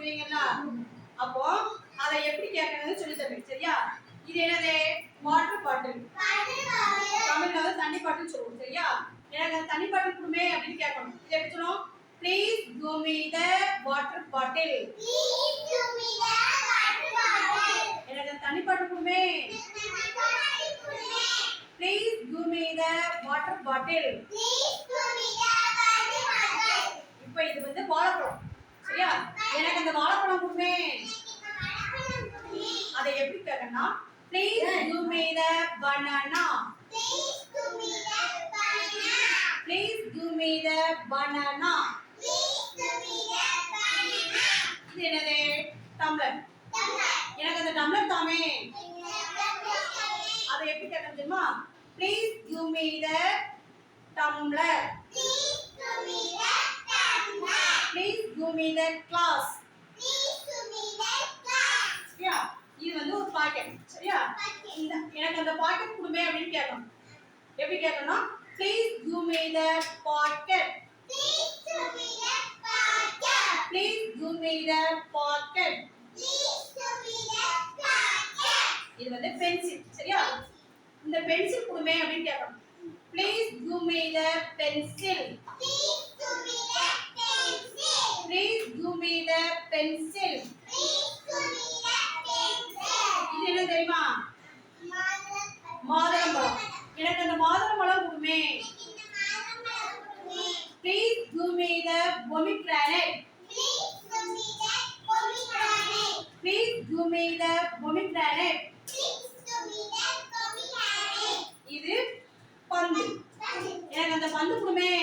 சொல்லுவீங்களா? அப்போ அதை எப்படி கேட்கணும்னு சொல்லி தருவேன். சரியா? இது என்னது? Water bottle. தமிழ்ல வந்து தண்ணி பாட்டில் சொல்லுவோம். சரியா? எனக்கு தண்ணி பாட்டில் கொடுமே அப்படின்னு கேட்கணும். இது எப்படி சொல்லணும்? Please give me the water bottle. Please give me the water bottle. எனக்கு தண்ணி பாட்டில் கொடுமே. Please give me the water bottle. Please give me the water bottle. இப்போ இது வந்து வாழைப்பழம். சரியா? எனக்கு அந்த வாழைப்பழம் கொடுமே. அதை எப்படி கேட்கணும்னா Please give me the banana. Please give me the banana. Please give me the banana. Please give me the banana. இது என்னது? டம்ளர். Tumbler. எனக்கு அந்த டம்ளர் தாமே. அதை எப்படி கேட்கணும் தெரியுமா? Please give me the tumbler. Please give me the tumbler. Please give me the glass. Please give me the glass. சரியா? இது வந்து ஒரு பாக்கெட். சரியா? இந்த எனக்கு அந்த பாக்கெட் கொடுமே அப்படின்னு கேட்கணும். எப்படி கேட்கணும்னா Please give me the pocket. Please give me the pocket. Please give me the pocket. Please give me the pocket. இது வந்து பென்சில். சரியா? இந்த பென்சில் கொடுமே அப்படின்னு கேட்கணும். Please give me the pencil. Please give me the pencil. Please give me the pencil. Please give me the pencil. இது என்ன தெரியுமா? மாதுளம்பழம். எனக்கு அந்த மாதுளம்பழம் கொடுமே. Please give me the pomegranate. Please give me the pomegranate. Please give me the pomegranate. Please give me the pomegranate. இது பந்து. எனக்கு அந்த பந்து கொடுமே.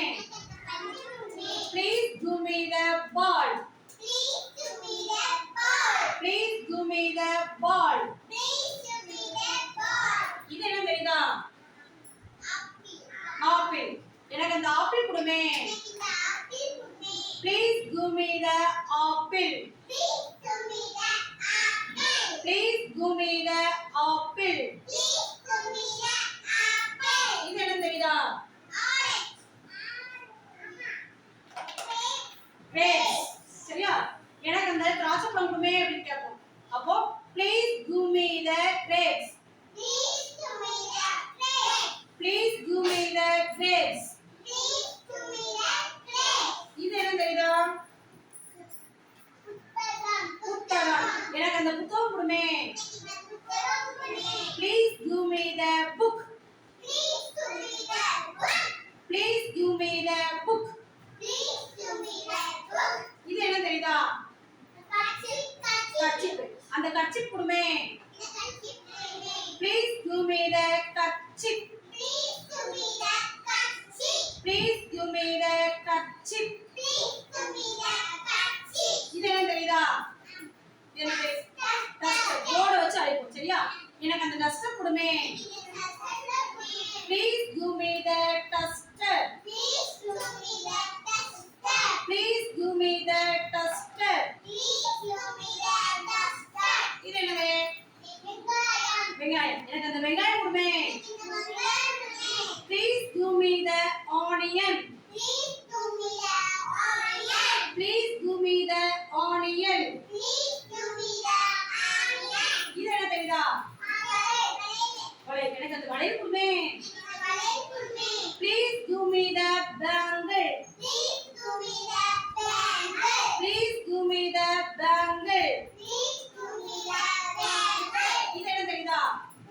Please give me the ball. Please give me the ball. Please give me the ball. Please give me the ball. இது என்ன தெரியுதா? Apple. Apple. எனக்கு அந்த ஆப்பிள் கொடுமே. இந்த apple குடுமே. Please give me the apple. Please give me the apple. Please give me the apple. Please give me the apple. இது என்ன தெரியுதா? Orange. Grapes. சரியா? எனக்கு அந்த திராட்சை பழம் கொடுமே அப்படின்னு கேட்போம். அப்போ Please give me the grapes. Please give me the grapes. Please give me the grapes. Please give me the grapes. இது என்ன தெரியுதா? புத்தகம். புத்தகம். எனக்கு அந்த புத்தகம் கொடுமே. இந்த புத்தகம் குடுமே. Please give me the book. Please give me the book. Please give me the book. Please give me the book. இது என்ன தெரியுதா? கர்ச்சீப். அந்த kerchief கொடுமே. Please give me the kerchief. Please give me the kerchief. Please give me the kerchief. Please give me the kerchief. இது என்ன தெரியுதா? என்னது? Duster. Board வச்சு அழைப்போம். சரியா? எனக்கு அந்த duster கொடுமே. Please give me the duster. Please give me the duster. Please give me the duster. Please give me the duster. இது என்னது? வெங்காயம். வெங்காயம். எனக்கு அந்த வெங்காயம் கொடுமே. இந்த வெங்காயம் குடுமே. Please give me the onion. Please give me the onion. Please give me the onion. Please give me the onion. இது என்ன தெரியுதா? வளையல். எனக்கு அந்த வளையல் கொடுமே. இந்த வளையல் குடுமே. Please give me the bangle. Please give me the bangle. Please give me the bangle. Please give me the bangle. இது என்ன தெரியுதா?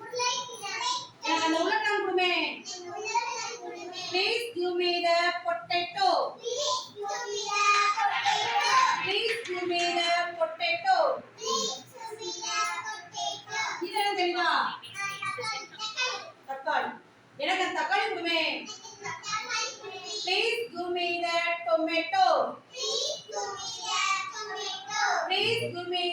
உருளைக்கிழங்கு. எனக்கு அந்த உருளைக்கிழங்கு கொடுமே. இந்த உருளைக்கிழங்கு குடுமே. Please give me the potato. Please give me the potato. Please give me the potato. Please give me the potato. இது என்ன தெரியுதா? தக்காளி. எனக்கு அந்த தக்காளி கொடுமே. Please give me the tomato. Please give me the tomato. Please give me